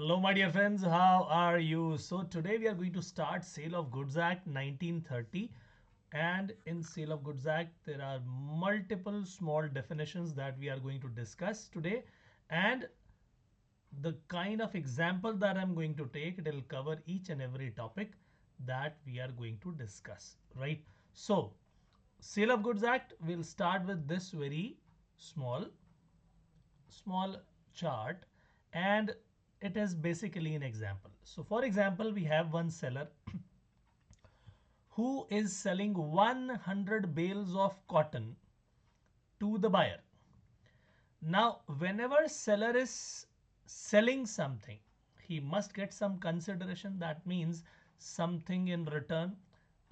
Hello, my dear friends. How are you? So today we are going to start Sale of Goods Act 1930. And in Sale of Goods Act, there are multiple small definitions that we are going to discuss today. And the kind of example that I'm going to take, it will cover each and every topic that we are going to discuss, right? So Sale of Goods Act will start with this very small chart, and it is basically an example. So for example, we have one seller who is selling 100 bales of cotton to the buyer. Now whenever seller is selling something, he must get some consideration. That means something in return,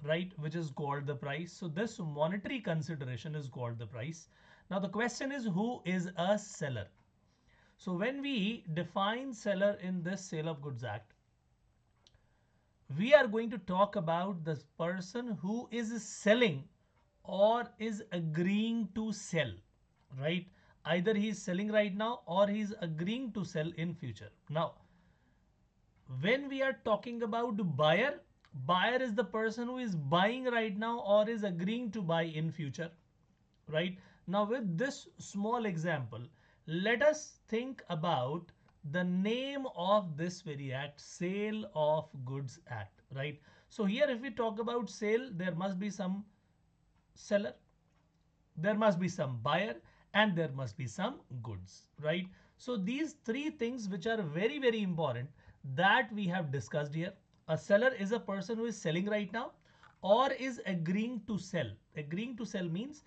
right, which is called the price. So this monetary consideration is called the price. Now the question is, who is a seller? So when we define seller in this Sale of Goods Act, we are going to talk about the person who is selling or is agreeing to sell, right? Either he is selling right now or he is agreeing to sell in future. Now, when we are talking about buyer, buyer is the person who is buying right now or is agreeing to buy in future, right? Now with this small example, let us think about the name of this very act, Sale of Goods Act, right? So here if we talk about sale, there must be some seller, there must be some buyer, and there must be some goods, right? So these three things which are very important that we have discussed here. A seller is a person who is selling right now or is agreeing to sell. Agreeing to sell means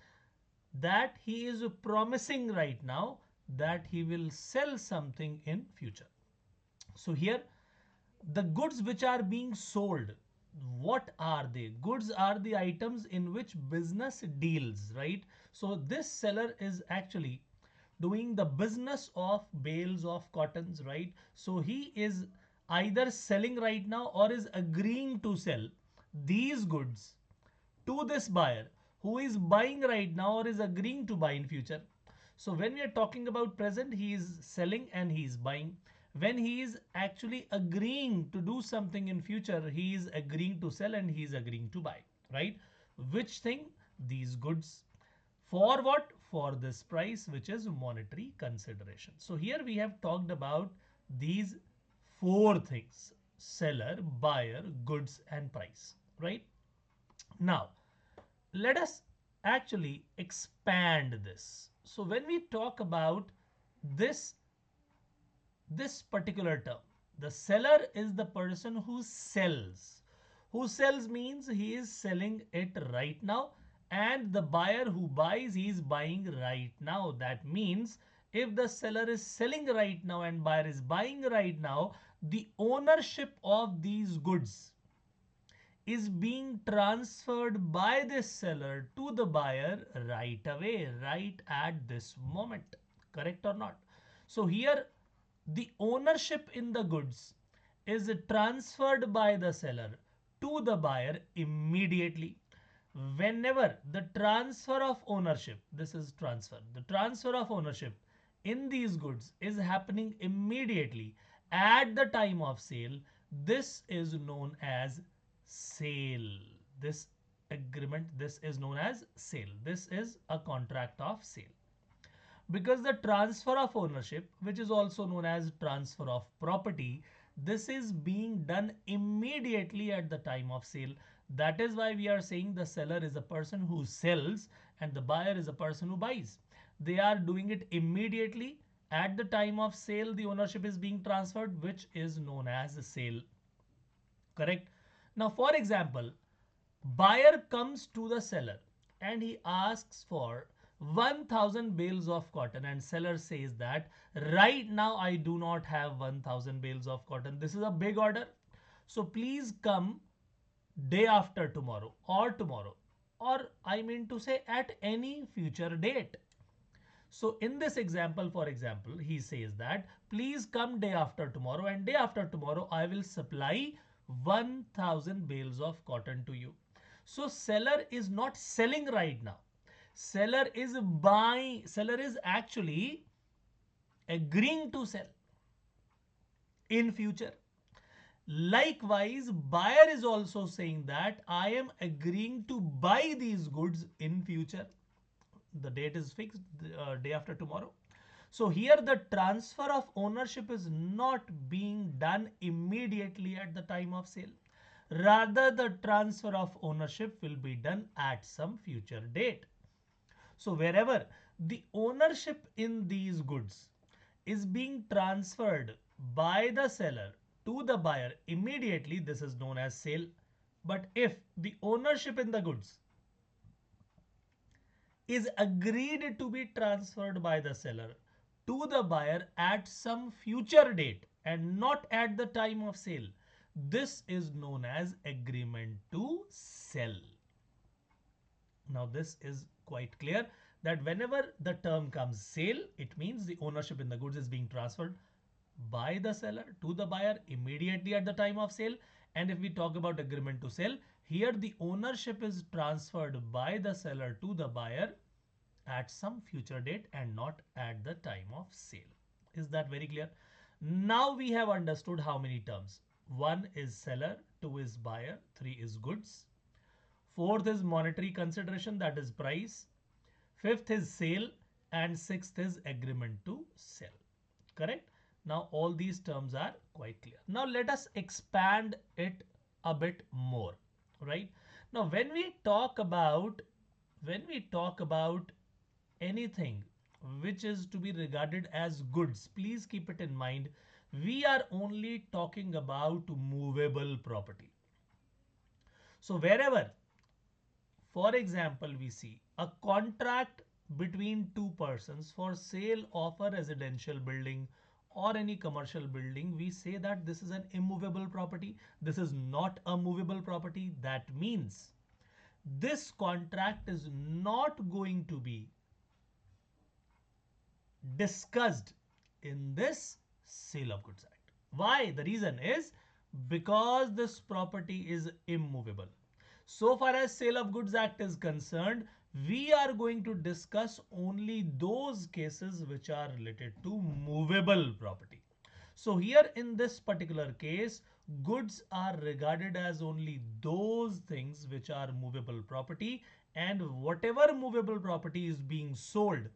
that he is promising right now that he will sell something in future. So here the goods which are being sold, what are they? Goods are the items in which business deals, right? So this seller is actually doing the business of bales of cottons, right? So he is either selling right now or is agreeing to sell these goods to this buyer who is buying right now or is agreeing to buy in future. So when we are talking about present, he is selling and he is buying. When he is actually agreeing to do something in future, he is agreeing to sell and he is agreeing to buy, right? Which thing? These goods. For what? For this price, which is monetary consideration. So here we have talked about these four things: seller, buyer, goods, and price, right? Now, let us actually expand this. So when we talk about this this particular term, the seller is the person who sells. Who sells means he is selling it right now, and the buyer who buys, he is buying right now. That means if the seller is selling right now and buyer is buying right now, the ownership of these goods is being transferred by this seller to the buyer right away, right at this moment. Correct or not? So here the ownership in the goods is transferred by the seller to the buyer immediately. Whenever the transfer of ownership, this is transfer, the transfer of ownership in these goods is happening immediately at the time of sale, this is known as sale. This agreement, this is known as sale. This is a contract of sale. Because the transfer of ownership, which is also known as transfer of property, this is being done immediately at the time of sale. That is why we are saying the seller is a person who sells and the buyer is a person who buys. They are doing it immediately at the time of sale. The ownership is being transferred, which is known as a sale. Correct? Now, for example, buyer comes to the seller and he asks for 1000 bales of cotton, and seller says that right now I do not have 1000 bales of cotton. This is a big order. So please come day after tomorrow, or I mean to say at any future date. So in this example, for example, he says that please come day after tomorrow, and day after tomorrow I will supply 1000 bales of cotton to you. So seller is not selling right now. Seller is buying, seller is actually agreeing to sell. in future. Likewise, buyer is also saying that I am agreeing to buy these goods in future. The date is fixed, day after tomorrow. So here the transfer of ownership is not being done immediately at the time of sale. Rather, the transfer of ownership will be done at some future date. So wherever the ownership in these goods is being transferred by the seller to the buyer immediately, this is known as sale. But if the ownership in the goods is agreed to be transferred by the seller to the buyer at some future date and not at the time of sale, this is known as agreement to sell. Now this is quite clear that whenever the term comes sale, it means the ownership in the goods is being transferred by the seller to the buyer immediately at the time of sale. And if we talk about agreement to sell, here the ownership is transferred by the seller to the buyer at some future date and not at the time of sale. Is that very clear? Now we have understood how many terms. 1 is seller, 2 is buyer, 3 is goods. 4th is monetary consideration, that is price. 5th is sale, and 6th is agreement to sell. Correct? Now all these terms are quite clear. Now let us expand it a bit more, right? Now when we talk about anything which is to be regarded as goods, please keep it in mind, we are only talking about movable property. So wherever, for example, we see a contract between two persons for sale of a residential building or any commercial building, we say that this is an immovable property. This is not a movable property. That means this contract is not going to be discussed in this Sale of Goods Act. Why? The reason is because this property is immovable. So far as Sale of Goods Act is concerned, we are going to discuss only those cases which are related to movable property. So here in this particular case, goods are regarded as only those things which are movable property, and whatever movable property is being sold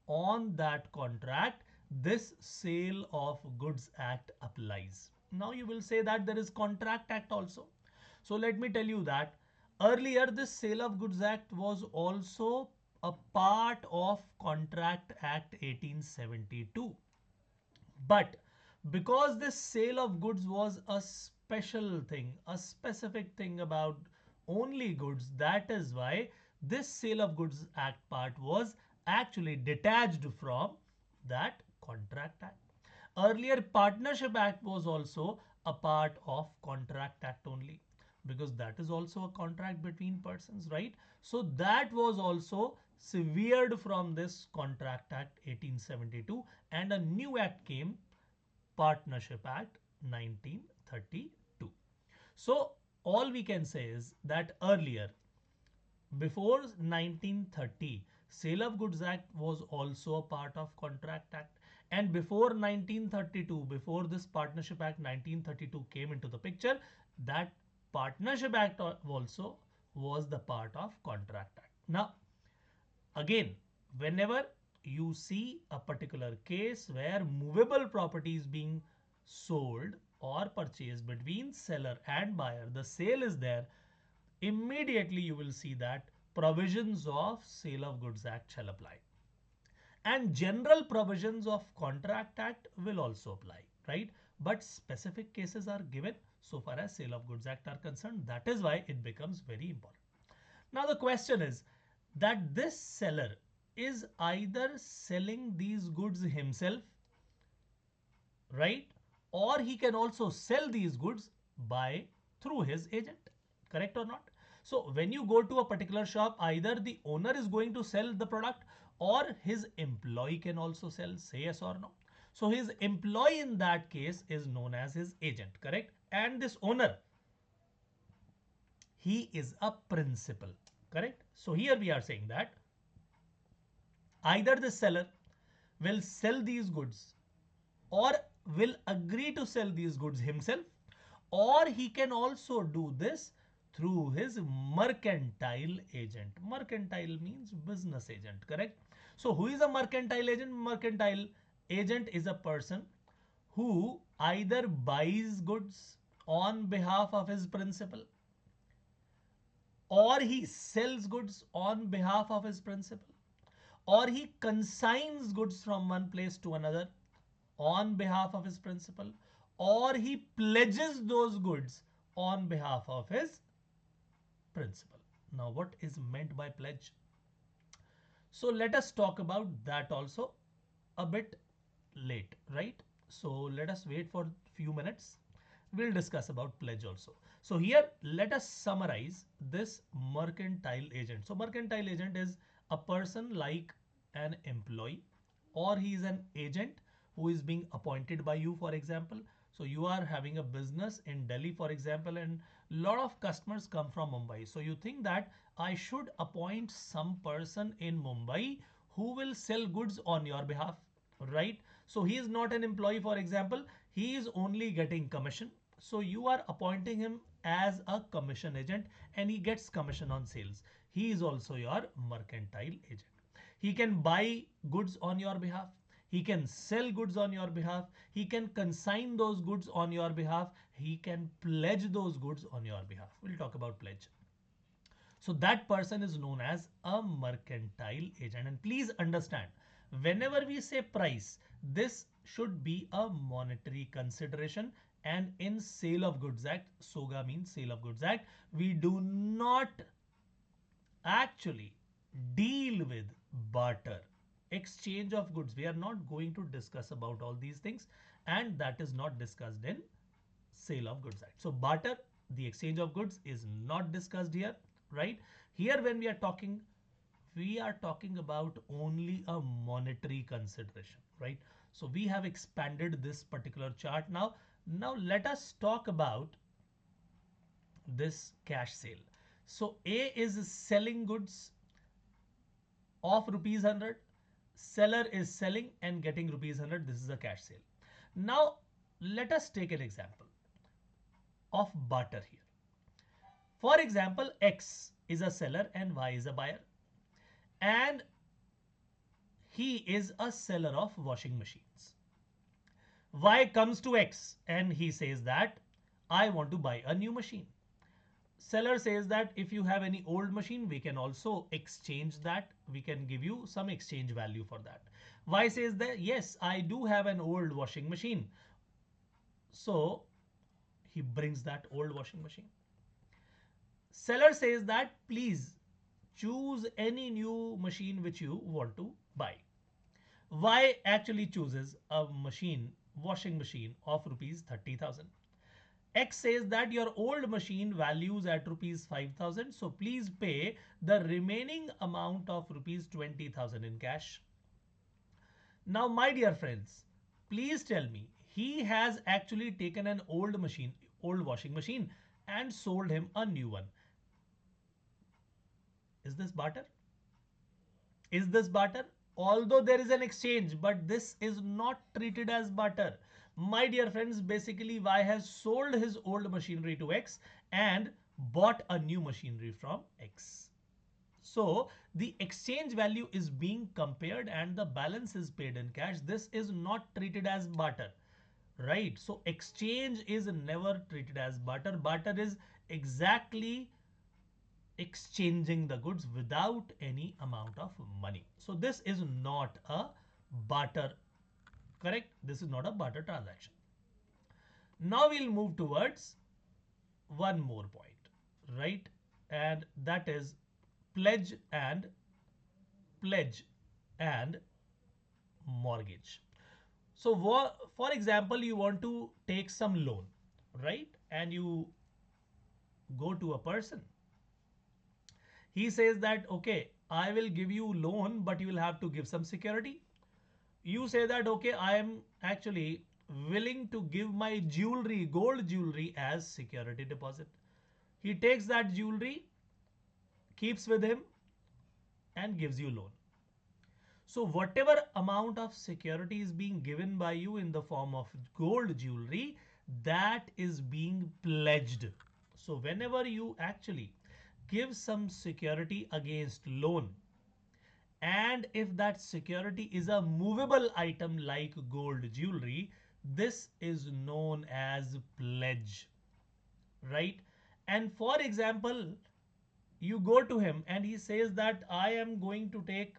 on that contract, this Sale of Goods Act applies. Now you will say that there is Contract Act also. So let me tell you that earlier this Sale of Goods Act was also a part of Contract Act 1872. But because this sale of goods was a special thing, a specific thing about only goods, that is why this Sale of Goods Act part was actually detached from that Contract Act. Earlier Partnership Act was also a part of Contract Act only, because that is also a contract between persons, right? So that was also severed from this Contract Act 1872 and a new act came, Partnership Act 1932. So all we can say is that earlier, before 1930, Sale of Goods Act was also a part of Contract Act. And before 1932, before this Partnership Act 1932 came into the picture, that Partnership Act also was the part of Contract Act. Now, again, whenever you see a particular case where movable property is being sold or purchased between seller and buyer, the sale is there, immediately you will see that provisions of Sale of Goods Act shall apply. And general provisions of Contract Act will also apply, right? But specific cases are given so far as Sale of Goods Act are concerned. That is why it becomes very important. Now the question is that this seller is either selling these goods himself, right? Or he can also sell these goods by through his agent, correct or not? So when you go to a particular shop, either the owner is going to sell the product or his employee can also sell, say yes or no. So his employee in that case is known as his agent, correct? And this owner, he is a principal, correct? So here we are saying that either the seller will sell these goods or will agree to sell these goods himself, or he can also do this through his mercantile agent. Mercantile means business agent, correct? So who is a mercantile agent? Mercantile agent is a person who either buys goods on behalf of his principal, or he sells goods on behalf of his principal, or he consigns goods from one place to another on behalf of his principal, or he pledges those goods on behalf of his principal. Now, what is meant by pledge? So let us talk about that also a bit late, right? So let us wait for few minutes. We'll discuss about pledge also. So here let us summarize this mercantile agent. So mercantile agent is a person like an employee, or he is an agent who is being appointed by you, for example. So you are having a business in Delhi, for example, and lot of customers come from Mumbai. So you think that I should appoint some person in Mumbai who will sell goods on your behalf, right? So he is not an employee, for example, he is only getting commission. So you are appointing him as a commission agent, and he gets commission on sales. He is also your mercantile agent. He can buy goods on your behalf. He can sell goods on your behalf. He can consign those goods on your behalf. He can pledge those goods on your behalf. We'll talk about pledge. So that person is known as a mercantile agent. And please understand, whenever we say price, this should be a monetary consideration. And in Sale of Goods Act, SOGA means Sale of Goods Act, we do not actually deal with barter, exchange of goods. We are not going to discuss about all these things, and that is not discussed in Sale of Goods Act. So barter, the exchange of goods, is not discussed here, right? Here when we are talking about only a monetary consideration, right? So we have expanded this particular chart now. Now let us talk about this cash sale. So A is selling goods of rupees 100. Seller is selling and getting rupees 100. This is a cash sale. Now let us take an example of barter here. For example, X is a seller and Y is a buyer, and he is a seller of washing machines. Y comes to X and he says that I want to buy a new machine. Seller says that if you have any old machine, we can also exchange that. We can give you some exchange value for that. Y says that yes, I do have an old washing machine. So he brings that old washing machine. Seller says that please choose any new machine which you want to buy. Y actually chooses a washing machine of rupees 30,000. X says that your old machine values at rupees 5,000. So please pay the remaining amount of rupees 20,000 in cash. Now, my dear friends, please tell me, he has actually taken an old washing machine, and sold him a new one. Is this barter? Is this barter? Although there is an exchange, but this is not treated as barter. My dear friends, basically Y has sold his old machinery to X and bought a new machinery from X. So the exchange value is being compared and the balance is paid in cash. This is not treated as barter, right? So exchange is never treated as barter. Barter is exactly exchanging the goods without any amount of money. So this is not a barter, correct? This is not a barter transaction. Now we'll move towards one more point, right? And that is pledge and pledge and mortgage. So for example, you want to take some loan, right? And you go to a person. He says that, okay, I will give you loan, but you will have to give some security. You say that, okay, I am actually willing to give my jewelry, gold jewelry, as security deposit. He takes that jewelry, keeps with him, and gives you loan. So whatever amount of security is being given by you in the form of gold jewelry, that is being pledged. So whenever you actually give some security against loan, and if that security is a movable item like gold jewelry, this is known as pledge, right? And for example, you go to him and he says that I am going to take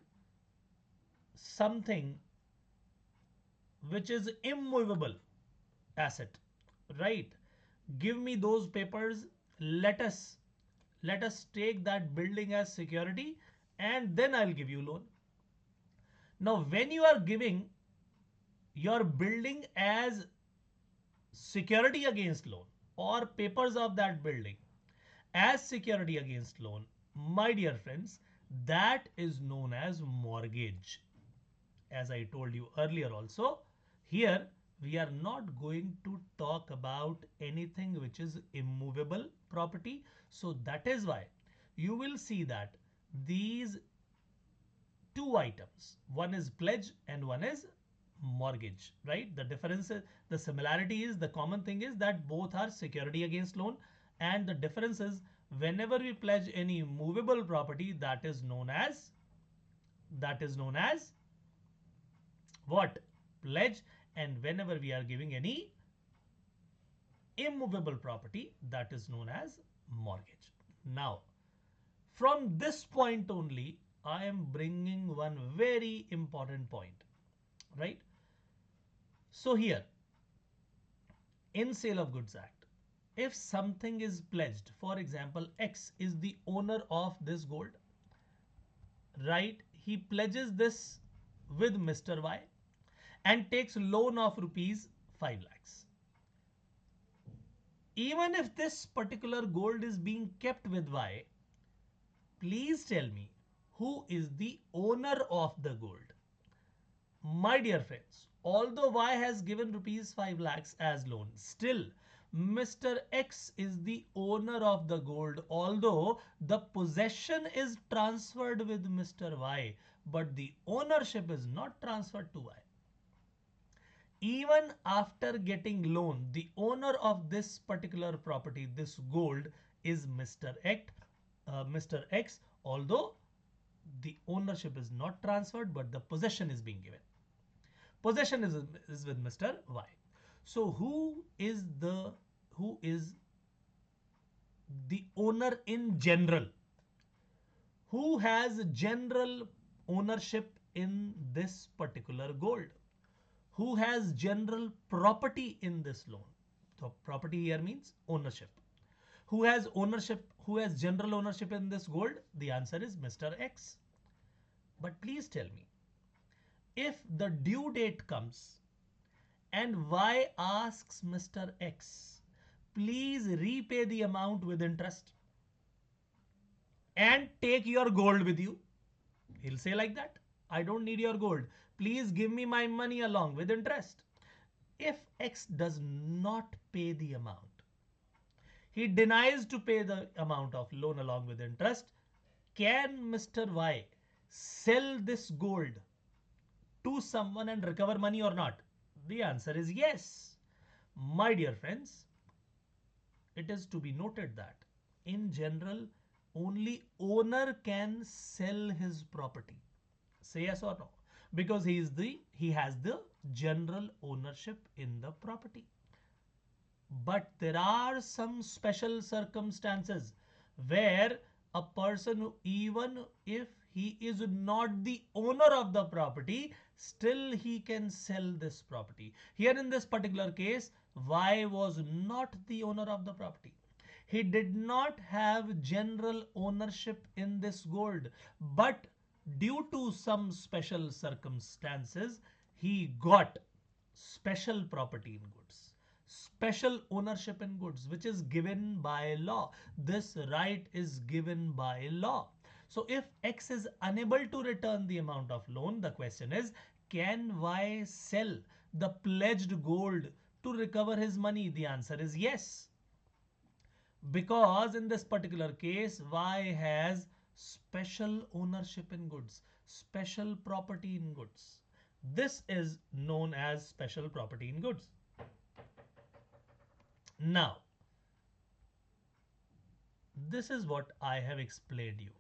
something which is immovable asset, right? Give me those papers. Let us take that building as security, and then I'll give you loan. Now when you are giving your building as security against loan, or papers of that building as security against loan, my dear friends, that is known as mortgage. As I told you earlier also, here we are not going to talk about anything which is immovable property. So that is why you will see that these two items, one is pledge and one is mortgage, right? The difference is, the similarity is, the common thing is that both are security against loan, and the difference is whenever we pledge any movable property, that is known as what? Pledge. And whenever we are giving any immovable property, that is known as mortgage. Now, from this point only, I am bringing one very important point, right? So here, in Sale of Goods Act, if something is pledged, for example, X is the owner of this gold, right? He pledges this with Mr. Y and takes loan of rupees 5 lakhs. Even if this particular gold is being kept with Y, please tell me who is the owner of the gold. My dear friends, although Y has given rupees 5 lakhs as loan, still Mr. X is the owner of the gold, although the possession is transferred with Mr. Y, but the ownership is not transferred to Y. Even after getting loan, the owner of this particular property, this gold, is Mr. X, although the ownership is not transferred, but the possession is being given. Possession is with Mr. Y. So who is the owner in general? Who has general ownership in this particular gold? Who has general property in this loan? So property here means ownership. Who has ownership? Who has general ownership in this gold? The answer is Mr. X. But please tell me, if the due date comes and Y asks Mr. X, please repay the amount with interest and take your gold with you. He'll say like that, I don't need your gold. Please give me my money along with interest. If X does not pay the amount, he denies to pay the amount of loan along with interest, can Mr. Y sell this gold to someone and recover money or not? The answer is yes. My dear friends, it is to be noted that in general, only owner can sell his property. Say yes or no? Because he has the general ownership in the property. But there are some special circumstances where a person, even if he is not the owner of the property, still he can sell this property. Here in this particular case, Y was not the owner of the property. He did not have general ownership in this gold, but due to some special circumstances, he got special property in goods, special ownership in goods, which is given by law. This right is given by law. So if X is unable to return the amount of loan, the question is, can Y sell the pledged gold to recover his money? The answer is yes. Because in this particular case, Y has special ownership in goods, special property in goods. This is known as special property in goods. Now, this is what I have explained you.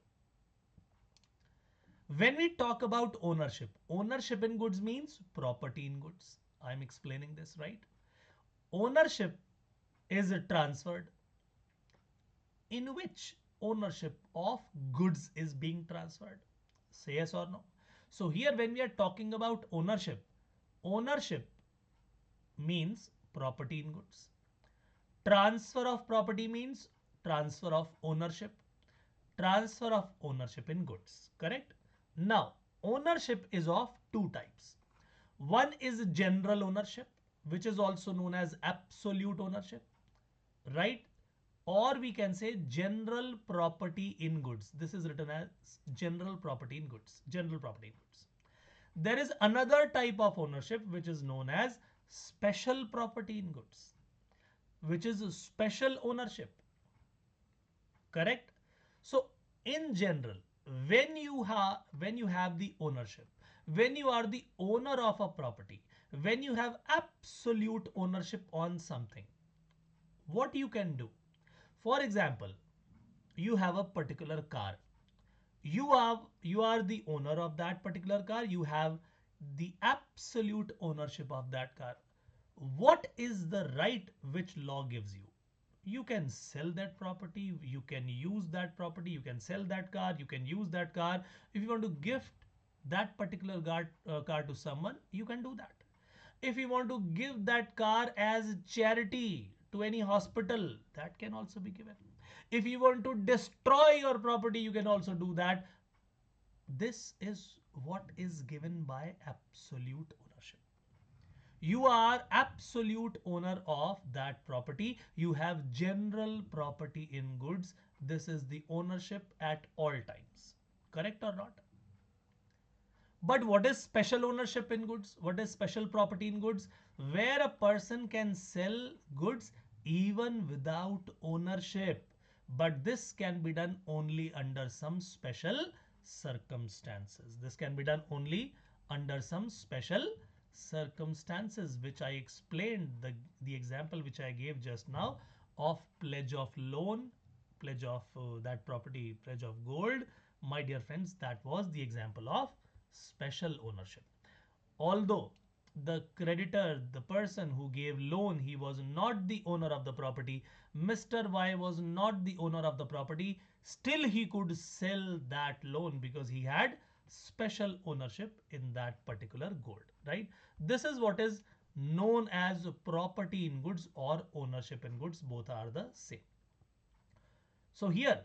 When we talk about ownership, ownership in goods means property in goods. I'm explaining this, right? Ownership is transferred. In which ownership of goods is being transferred? Say yes or no. So here when we are talking about ownership, ownership means property in goods. Transfer of property means transfer of ownership. Transfer of ownership in goods, correct? Now, ownership is of two types. One is general ownership, which is also known as absolute ownership, right? Or we can say general property in goods. This is written as general property in goods. General property in goods. There is another type of ownership which is known as special property in goods, which is a special ownership. Correct? So in general, when you have the ownership, when you are the owner of a property, when you have absolute ownership on something, what you can do? For example, you have a particular car. You are the owner of that particular car. You have the absolute ownership of that car. What is the right which law gives you? You can sell that property, you can use that property, you can sell that car, you can use that car. If you want to gift that particular car to someone, you can do that. If you want to give that car as charity to any hospital, that can also be given. If you want to destroy your property, you can also do that. This is what is given by absolute ownership. You are absolute owner of that property. You have general property in goods. This is the ownership at all times. Correct or not? But what is special ownership in goods? What is special property in goods? Where a person can sell goods even without ownership. But this can be done only under some special circumstances. This can be done only under some special circumstances, which I explained, the example which I gave just now of pledge of loan, pledge of that property, pledge of gold. My dear friends, that was the example of special ownership. Although the creditor, the person who gave loan, he was not the owner of the property. Mr. Y was not the owner of the property. Still he could sell that loan because he had special ownership in that particular gold, right? This is what is known as property in goods or ownership in goods. Both are the same. So here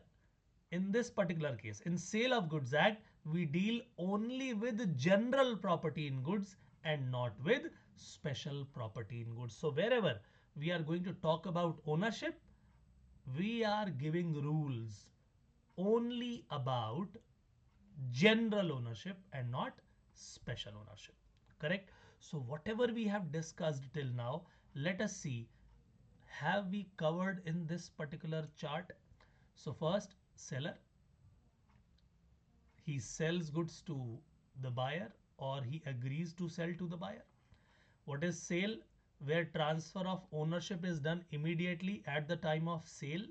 in this particular case, in Sale of Goods Act, we deal only with general property in goods and not with special property in goods. So wherever we are going to talk about ownership, we are giving rules only about general ownership and not special ownership. Correct? So whatever we have discussed till now, let us see, have we covered in this particular chart? So first, seller, he sells goods to the buyer or he agrees to sell to the buyer. What is sale? Where transfer of ownership is done immediately at the time of sale.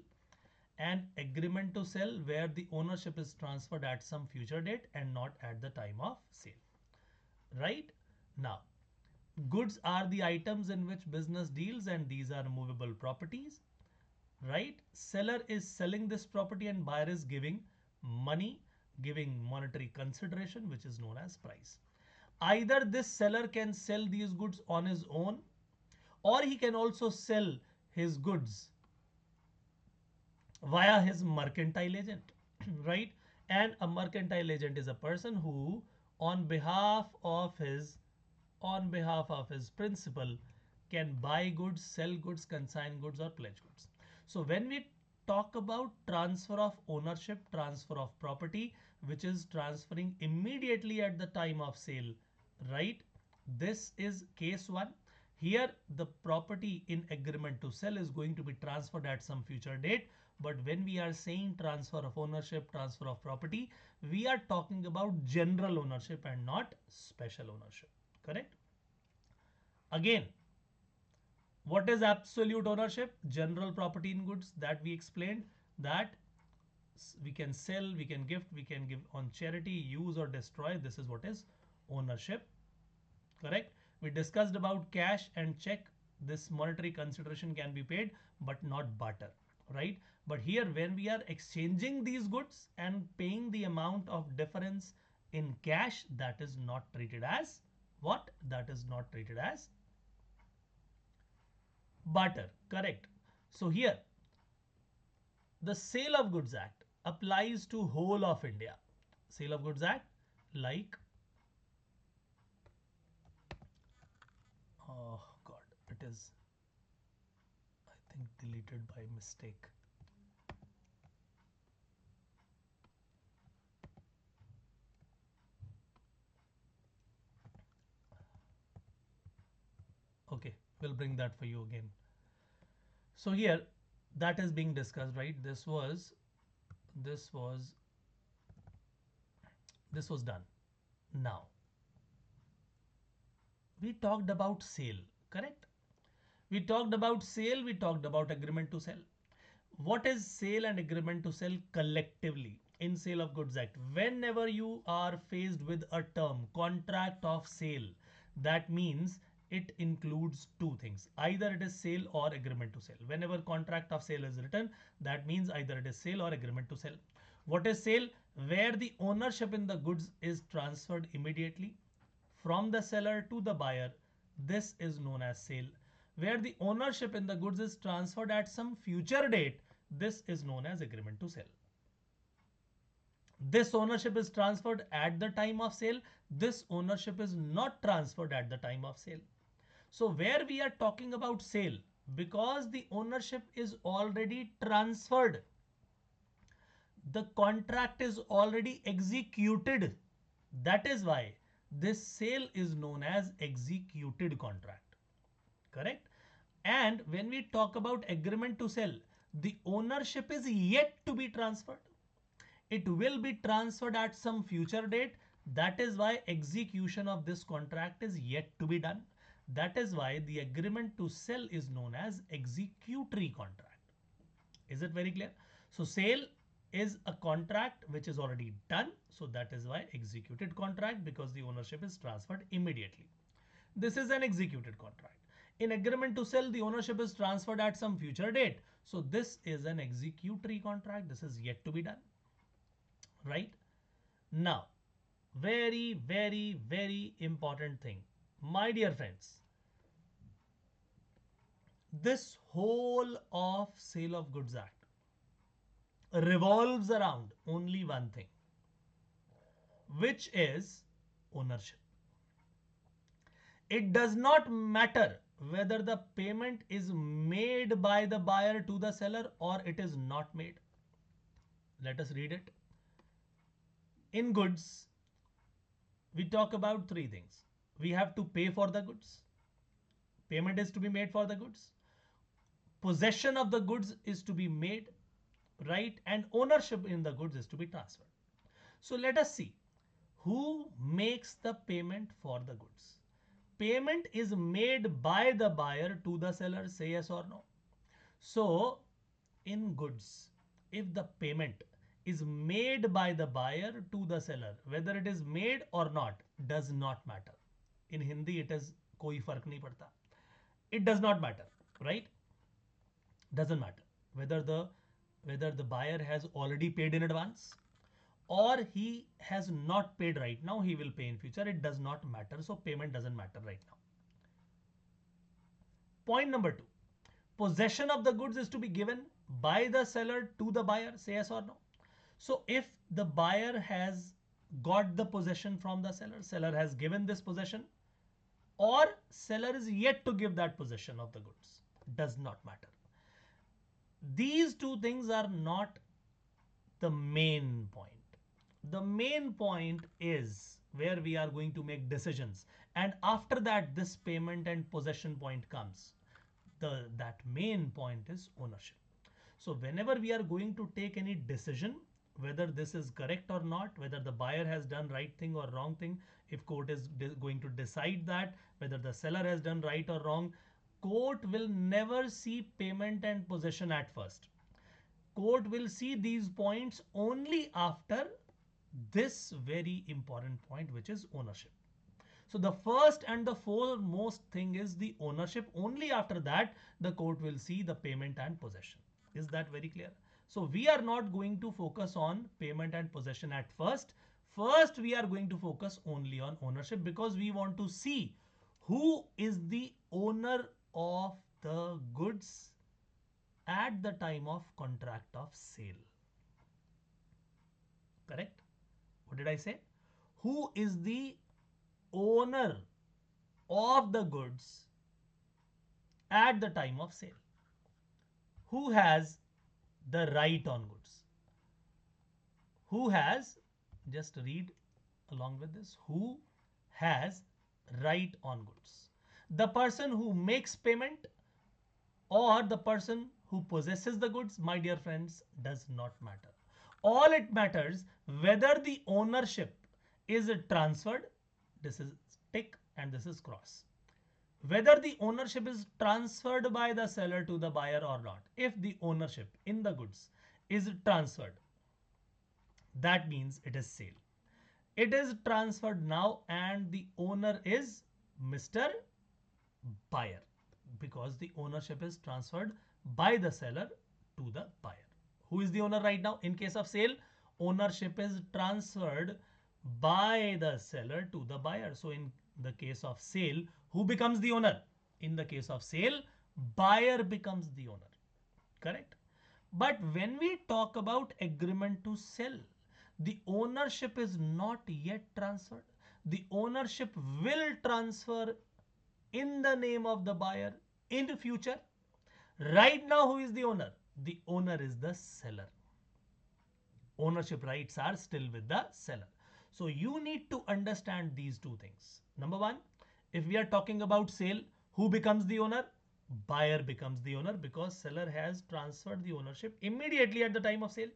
And agreement to sell, where the ownership is transferred at some future date and not at the time of sale. Right? Now, goods are the items in which business deals and these are movable properties. Right? Seller is selling this property and buyer is giving money, giving monetary consideration, which is known as price. Either this seller can sell these goods on his own or he can also sell his goods via his mercantile agent, right? And a mercantile agent is a person who on behalf of his principal can buy goods, sell goods, consign goods or pledge goods. So when we talk about transfer of ownership, transfer of property, which is transferring immediately at the time of sale, right? This is case one. Here, the property in agreement to sell is going to be transferred at some future date. But when we are saying transfer of ownership, transfer of property, we are talking about general ownership and not special ownership. Correct? Again, what is absolute ownership? General property in goods that we explained, that we can sell, we can gift, we can give on charity, use or destroy. This is what is ownership. Correct? We discussed about cash and check. This monetary consideration can be paid, but not barter, right? But here, when we are exchanging these goods and paying the amount of difference in cash, that is not treated as what? That is not treated as barter. Correct? So here, the Sale of Goods Act applies to whole of India. Sale of Goods Act, like, oh God, it is, I think, deleted by mistake. Okay, we'll bring that for you again. So here, that is being discussed, right? This was done. Now, we talked about sale, correct? We talked about sale, we talked about agreement to sell. What is sale and agreement to sell collectively in Sale of Goods Act? Whenever you are faced with a term, contract of sale, that means it includes two things. Either it is sale or agreement to sell. Whenever contract of sale is written, that means either it is sale or agreement to sell. What is sale? Where the ownership in the goods is transferred immediately from the seller to the buyer. This is known as sale. Where the ownership in the goods is transferred at some future date, this is known as agreement to sell. This ownership is transferred at the time of sale. This ownership is not transferred at the time of sale. So where we are talking about sale, because the ownership is already transferred, the contract is already executed. That is why this sale is known as executed contract. Correct? And when we talk about agreement to sell, the ownership is yet to be transferred. It will be transferred at some future date. That is why execution of this contract is yet to be done. That is why the agreement to sell is known as executory contract. Is it very clear? So sale is a contract which is already done. So that is why executed contract, because the ownership is transferred immediately. This is an executed contract. In agreement to sell, the ownership is transferred at some future date. So this is an executory contract. This is yet to be done. Right? Now, very, very, very important thing. My dear friends, this whole of Sale of Goods Act revolves around only one thing, which is ownership. It does not matter whether the payment is made by the buyer to the seller or it is not made. Let us read it. In goods, we talk about three things. We have to pay for the goods. Payment is to be made for the goods. Possession of the goods is to be made, right? And ownership in the goods is to be transferred. So let us see who makes the payment for the goods. Payment is made by the buyer to the seller, say yes or no. So in goods, if the payment is made by the buyer to the seller, whether it is made or not, does not matter. In Hindi, it is koi fark nahi padta. It does not matter, right? Doesn't matter whether the buyer has already paid in advance or he has not paid right now, he will pay in future. It does not matter. So payment doesn't matter right now. Point number two, possession of the goods is to be given by the seller to the buyer, say yes or no. So if the buyer has got the possession from the seller, seller has given this possession, or seller is yet to give that possession of the goods, does not matter. These two things are not the main point. The main point is where we are going to make decisions And after that, this payment and possession point comes. That main point is ownership. So whenever we are going to take any decision, whether this is correct or not, whether the buyer has done right thing or wrong thing, if court is going to decide that whether the seller has done right or wrong, court will never see payment and possession at first. Court will see these points only after this very important point, which is ownership. So the first and the foremost thing is the ownership. Only after that, the court will see the payment and possession. Is that very clear? So we are not going to focus on payment and possession at first. First, we are going to focus only on ownership because we want to see who is the owner of the goods at the time of contract of sale. Correct? What did I say? Who is the owner of the goods at the time of sale? Who has the right on goods? Who has, just read along with this, who has right on goods? The person who makes payment or the person who possesses the goods, my dear friends, does not matter. All it matters whether the ownership is transferred, this is tick and this is cross. Whether the ownership is transferred by the seller to the buyer or not. If the ownership in the goods is transferred, that means it is sale. It is transferred now and the owner is Mr. Buyer because the ownership is transferred by the seller to the buyer. Who is the owner right now? In case of sale, ownership is transferred by the seller to the buyer. So in the case of sale, who becomes the owner? In the case of sale, buyer becomes the owner. Correct? But when we talk about agreement to sell, the ownership is not yet transferred. The ownership will transfer in the name of the buyer in the future. Right now, who is the owner? The owner is the seller. Ownership rights are still with the seller. So you need to understand these two things. Number one, if we are talking about sale, who becomes the owner? Buyer becomes the owner because seller has transferred the ownership immediately at the time of sale.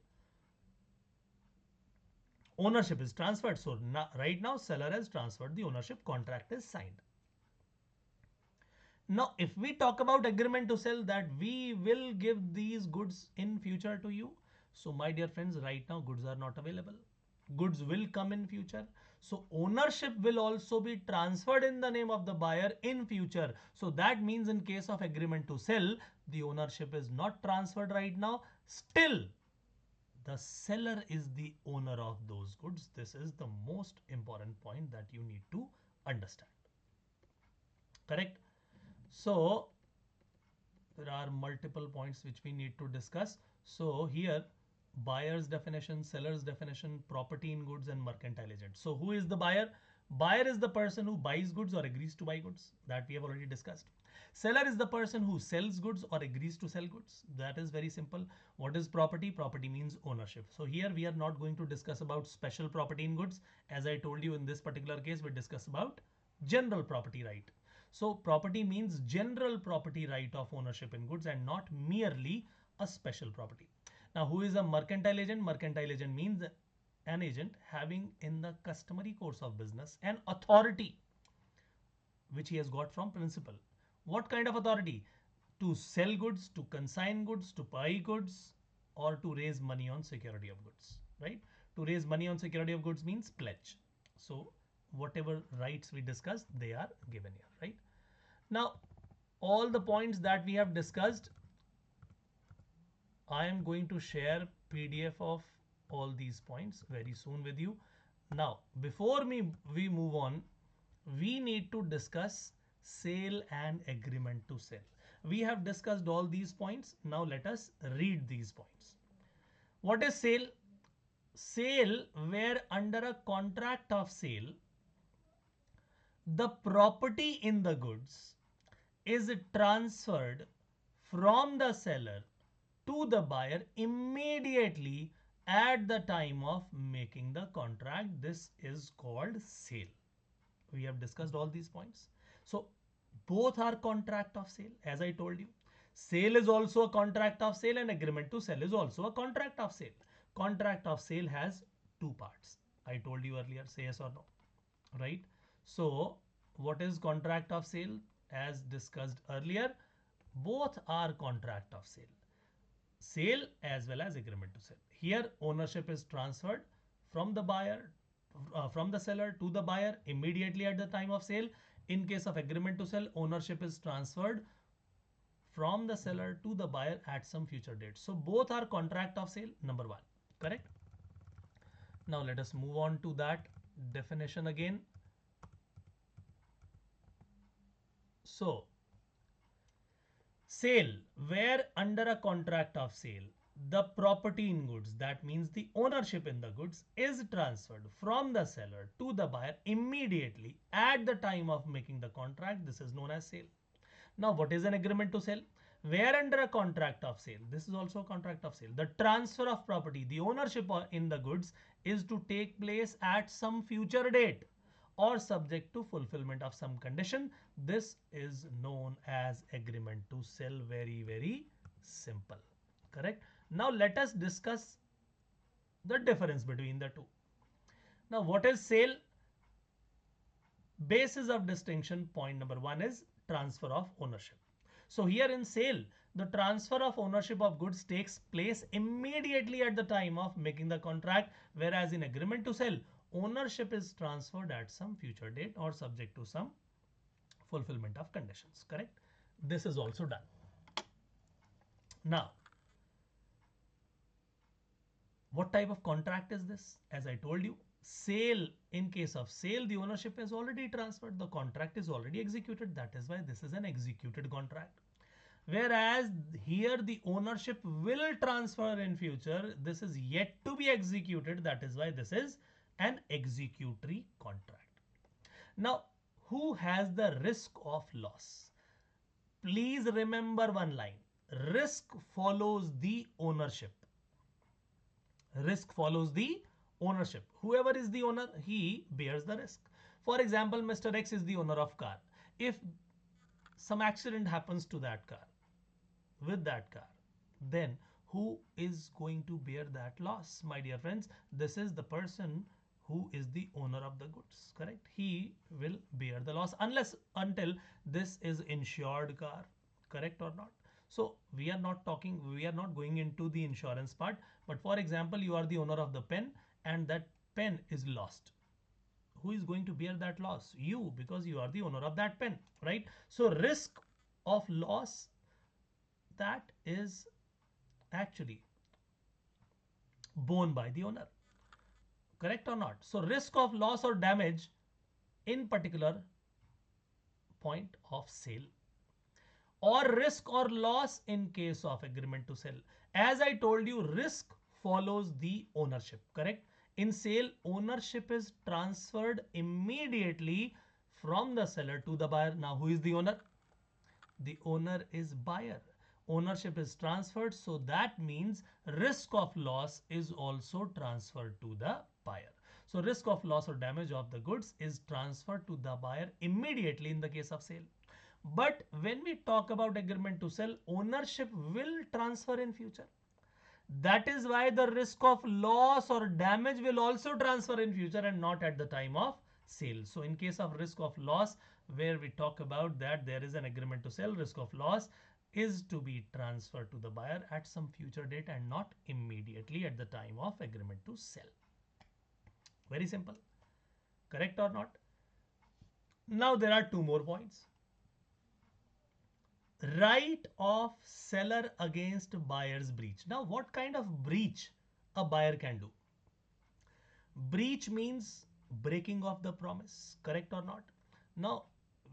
Ownership is transferred. So now, right now, seller has transferred the ownership, contract is signed. Now, if we talk about agreement to sell, that we will give these goods in future to you. So my dear friends, right now goods are not available. Goods will come in future. So ownership will also be transferred in the name of the buyer in future. So that means in case of agreement to sell, the ownership is not transferred right now. Still, the seller is the owner of those goods. This is the most important point that you need to understand. Correct? So there are multiple points which we need to discuss. So here, buyer's definition, seller's definition, property in goods and mercantile agent. So who is the buyer? Buyer is the person who buys goods or agrees to buy goods, that we have already discussed. Seller is the person who sells goods or agrees to sell goods. That is very simple. What is property? Property means ownership. So here we are not going to discuss about special property in goods. As I told you, in this particular case, we discuss about general property right. So property means general property right of ownership in goods and not merely a special property. Now, who is a mercantile agent? Mercantile agent means an agent having in the customary course of business an authority which he has got from principal. What kind of authority? To sell goods, to consign goods, to buy goods, or to raise money on security of goods, right? To raise money on security of goods means pledge. So whatever rights we discussed, they are given here, right? Now, all the points that we have discussed, I am going to share PDF of all these points very soon with you. Now, before we move on, we need to discuss sale and agreement to sell. We have discussed all these points. Now let us read these points. What is sale? Sale, where under a contract of sale, the property in the goods is transferred from the seller to the buyer immediately at the time of making the contract. This is called sale. We have discussed all these points. So both are contract of sale, as I told you. Sale is also a contract of sale and agreement to sell is also a contract of sale. Contract of sale has two parts. I told you earlier, say yes or no, right? So what is contract of sale? As discussed earlier, both are contract of sale. Sale as well as agreement to sell. Here ownership is transferred from the buyer, from the seller to the buyer immediately at the time of sale. In case of agreement to sell, ownership is transferred from the seller to the buyer at some future date. So both are contract of sale, number one, correct? Now let us move on to that definition again. So sale, where under a contract of sale, the property in goods, that means the ownership in the goods, is transferred from the seller to the buyer immediately at the time of making the contract. This is known as sale. Now, what is an agreement to sell? Where under a contract of sale, this is also a contract of sale, the transfer of property, the ownership in the goods is to take place at some future date or subject to fulfillment of some condition. This is known as agreement to sell. Very, very simple. Correct. Now let us discuss the difference between the two. Now what is sale? Basis of distinction, point number one is transfer of ownership. So here in sale, the transfer of ownership of goods takes place immediately at the time of making the contract, whereas in agreement to sell, ownership is transferred at some future date or subject to some fulfillment of conditions, correct? This is also done. Now, what type of contract is this? As I told you, sale, in case of sale, the ownership is already transferred. The contract is already executed. That is why this is an executed contract. Whereas here the ownership will transfer in future. This is yet to be executed. That is why this is an executory contract. Now, who has the risk of loss? Please remember one line. Risk follows the ownership. Risk follows the ownership. Whoever is the owner, he bears the risk. For example, Mr. X is the owner of car. If some accident happens to that car, with that car, then who is going to bear that loss? My dear friends, this is the person who is the owner of the goods, correct? He will bear the loss until this is insured car, correct or not? So we are not going into the insurance part, but for example, you are the owner of the pen and that pen is lost. Who is going to bear that loss? You, because you are the owner of that pen, right? So risk of loss, that is actually borne by the owner, correct or not? So risk of loss or damage in particular point of sale, or risk or loss in case of agreement to sell. As I told you, risk follows the ownership, correct? In sale, ownership is transferred immediately from the seller to the buyer. Now who is the owner? The owner is buyer. Ownership is transferred, so that means risk of loss is also transferred to the buyer. So risk of loss or damage of the goods is transferred to the buyer immediately in the case of sale. But when we talk about agreement to sell, ownership will transfer in future. That is why the risk of loss or damage will also transfer in future and not at the time of sale. So in case of risk of loss, where we talk about that there is an agreement to sell, risk of loss is to be transferred to the buyer at some future date and not immediately at the time of agreement to sell. Very simple, correct or not? Now there are two more points. Right of seller against buyer's breach. Now what kind of breach a buyer can do? Breach means breaking of the promise, correct or not? Now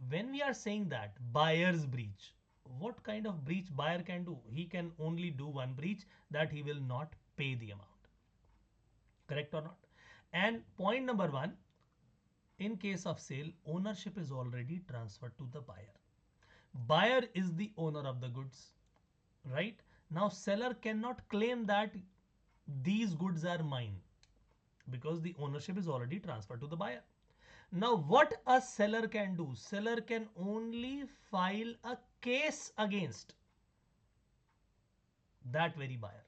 when we are saying that buyer's breach, what kind of breach buyer can do? He can only do one breach, that he will not pay the amount, correct or not? And point number one, in case of sale, ownership is already transferred to the buyer. Buyer is the owner of the goods, right? Now seller cannot claim that these goods are mine because the ownership is already transferred to the buyer. Now what a seller can do? Seller can only file a case against that very buyer.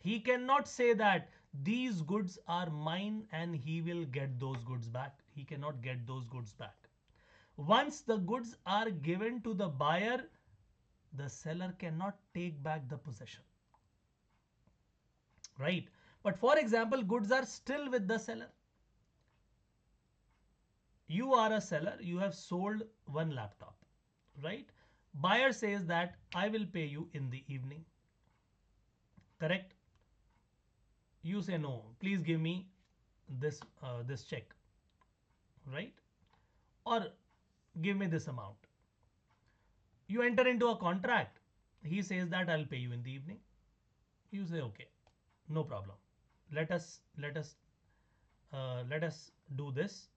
He cannot say that these goods are mine and he will get those goods back. He cannot get those goods back. Once the goods are given to the buyer, the seller cannot take back the possession. Right? But for example, goods are still with the seller. You are a seller, you have sold one laptop, right? Buyer says that I will pay you in the evening. Correct? You say no, please give me this check, right? Or give me this amount. You enter into a contract. He says that I'll pay you in the evening. You say okay, no problem. Let us do this.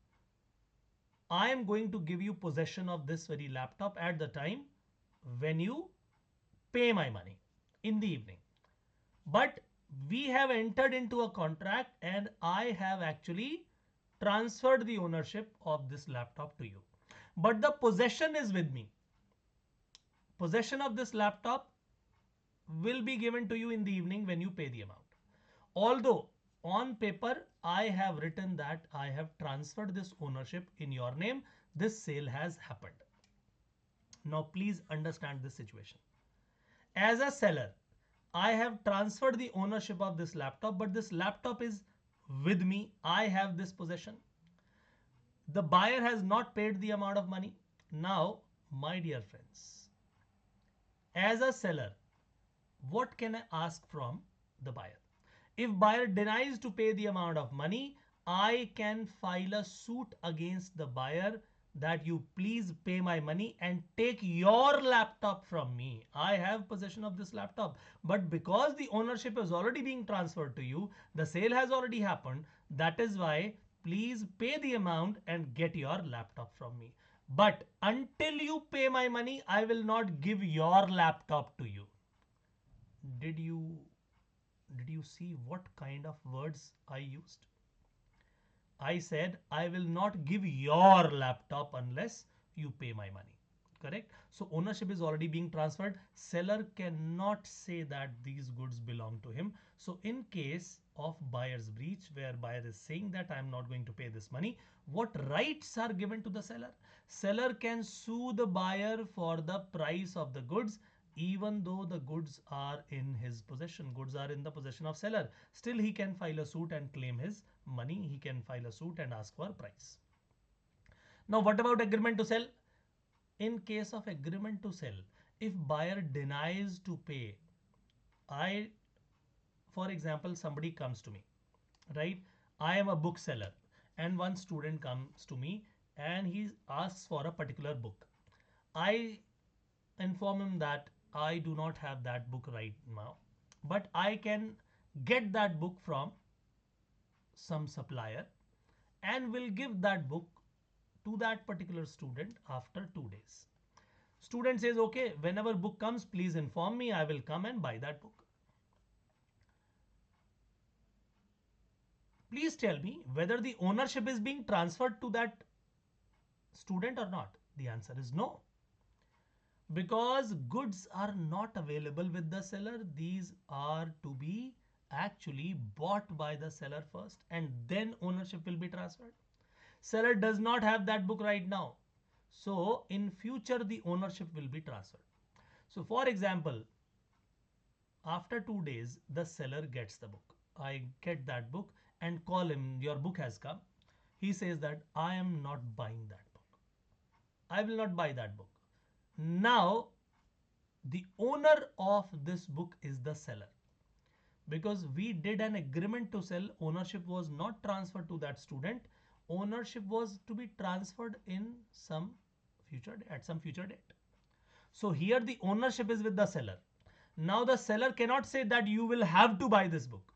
I am going to give you possession of this very laptop at the time when you pay my money in the evening. But we have entered into a contract and I have actually transferred the ownership of this laptop to you. But the possession is with me. Possession of this laptop will be given to you in the evening when you pay the amount. Although on paper, I have written that I have transferred this ownership in your name. This sale has happened. Now, please understand this situation. As a seller, I have transferred the ownership of this laptop, but this laptop is with me. I have this possession. The buyer has not paid the amount of money. Now, my dear friends, as a seller, what can I ask from the buyer? If buyer denies to pay the amount of money, I can file a suit against the buyer that you please pay my money and take your laptop from me. I have possession of this laptop, but because the ownership is already being transferred to you, the sale has already happened. That is why please pay the amount and get your laptop from me. But until you pay my money, I will not give your laptop to you. Did you see what kind of words I used? I said, I will not give your laptop unless you pay my money. Correct? So ownership is already being transferred. Seller cannot say that these goods belong to him. So in case of buyer's breach, where buyer is saying that I am not going to pay this money, what rights are given to the seller? Seller can sue the buyer for the price of the goods, even though the goods are in his possession. Goods are in the possession of seller. Still, he can file a suit and claim his money. He can file a suit and ask for price. Now, what about agreement to sell? In case of agreement to sell, if buyer denies to pay, for example, somebody comes to me, right? I am a bookseller and one student comes to me and he asks for a particular book. I inform him that I do not have that book right now, but I can get that book from some supplier and will give that book to that particular student after 2 days. Student says, okay, whenever book comes, please inform me. I will come and buy that book. Please tell me whether the ownership is being transferred to that student or not. The answer is no. Because goods are not available with the seller. These are to be actually bought by the seller first and then ownership will be transferred. Seller does not have that book right now. So in future, the ownership will be transferred. So for example, after 2 days, the seller gets the book. I get that book and call him, your book has come. He says that I am not buying that book. I will not buy that book. Now, the owner of this book is the seller. Because we did an agreement to sell, ownership was not transferred to that student. Ownership was to be transferred in some future date. So here the ownership is with the seller. Now the seller cannot say that you will have to buy this book.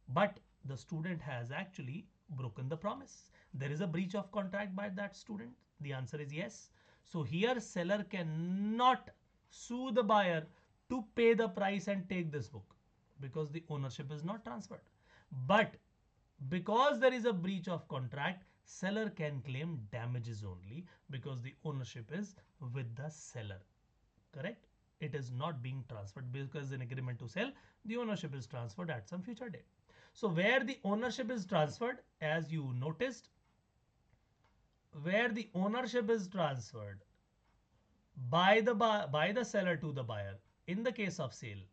But the student has actually broken the promise. There is a breach of contract by that student. The answer is yes. So here seller cannot sue the buyer to pay the price and take this book because the ownership is not transferred. But because there is a breach of contract, seller can claim damages only because the ownership is with the seller. Correct? It is not being transferred because in agreement to sell, the ownership is transferred at some future date. So where the ownership is transferred, as you noticed, where the ownership is transferred by the seller to the buyer, in the case of sale,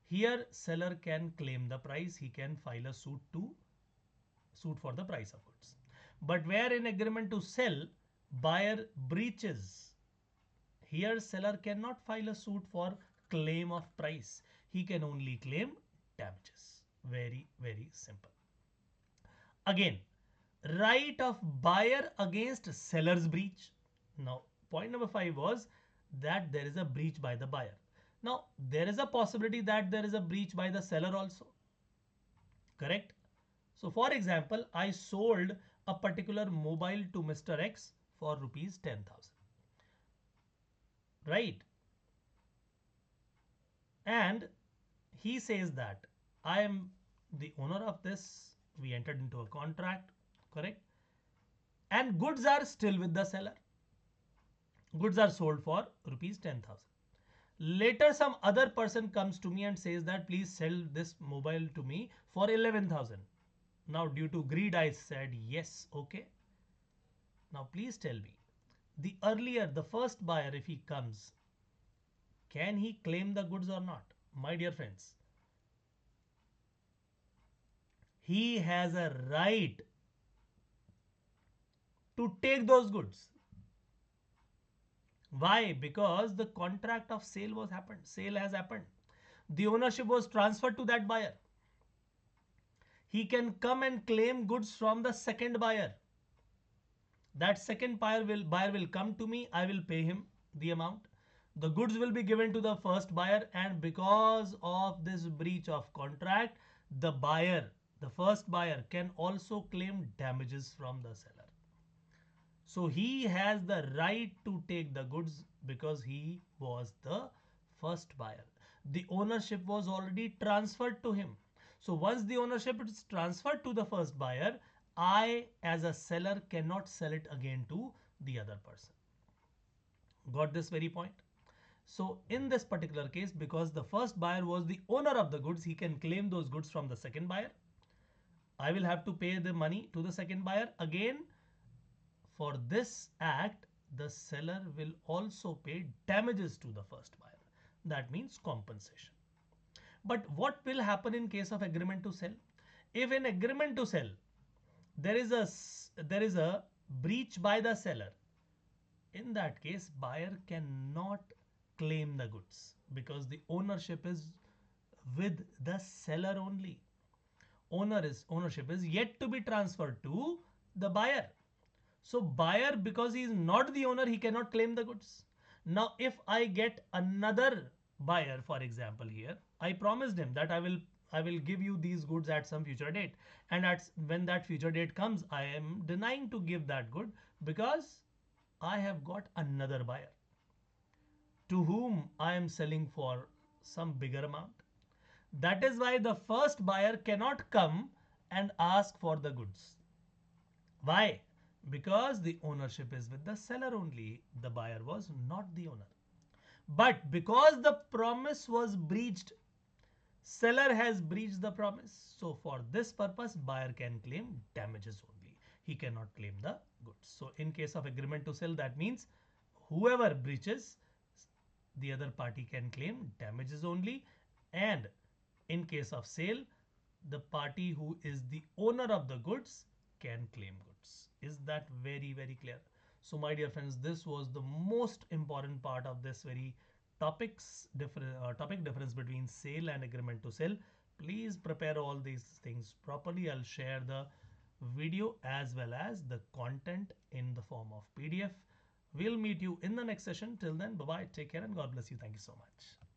here seller can claim the price. He can file a suit for the price of goods. But where in agreement to sell, buyer breaches, here seller cannot file a suit for claim of price. He can only claim damages. Very, very simple. Again, right of buyer against seller's breach. Now, point number 5 was that there is a breach by the buyer. Now, there is a possibility that there is a breach by the seller also. Correct? So, for example, I sold a particular mobile to Mr. X for rupees 10,000. Right? And he says that I am the owner of this. We entered into a contract. Correct? And goods are still with the seller. Goods are sold for rupees 10,000. Later, some other person comes to me and says that please sell this mobile to me for 11,000. Now, due to greed, I said yes, okay. Now, please tell me, the first buyer, if he comes, can he claim the goods or not? My dear friends, he has a right to take those goods. Why? Because the contract of sale has happened. The ownership was transferred to that buyer. He can come and claim goods from the second buyer. That second buyer will come to me. I will pay him the amount. The goods will be given to the first buyer, and because of this breach of contract, the first buyer, can also claim damages from the seller. So he has the right to take the goods because he was the first buyer. The ownership was already transferred to him. So once the ownership is transferred to the first buyer, I as a seller cannot sell it again to the other person. Got this very point? So in this particular case, because the first buyer was the owner of the goods, he can claim those goods from the second buyer. I will have to pay the money to the second buyer. Again, for this act, the seller will also pay damages to the first buyer. That means compensation. But what will happen in case of agreement to sell? If in agreement to sell, there is a breach by the seller, in that case, buyer cannot claim the goods because the ownership is with the seller only. Ownership is yet to be transferred to the buyer. So buyer, because he is not the owner, he cannot claim the goods. Now, if I get another buyer, for example, here, I promised him that I will give you these goods at some future date. And when that future date comes, I am denying to give that good because I have got another buyer to whom I am selling for some bigger amount. That is why the first buyer cannot come and ask for the goods. Why? Because the ownership is with the seller only. The buyer was not the owner. But because the promise was breached, seller has breached the promise. So for this purpose, buyer can claim damages only. He cannot claim the goods. So in case of agreement to sell, that means whoever breaches, the other party can claim damages only. And in case of sale, the party who is the owner of the goods can claim goods. Is that very, very clear? So my dear friends, this was the most important part of this very topic difference between sale and agreement to sell. Please prepare all these things properly. I'll share the video as well as the content in the form of PDF. We'll meet you in the next session. Till then, bye bye. Take care and God bless you. Thank you so much.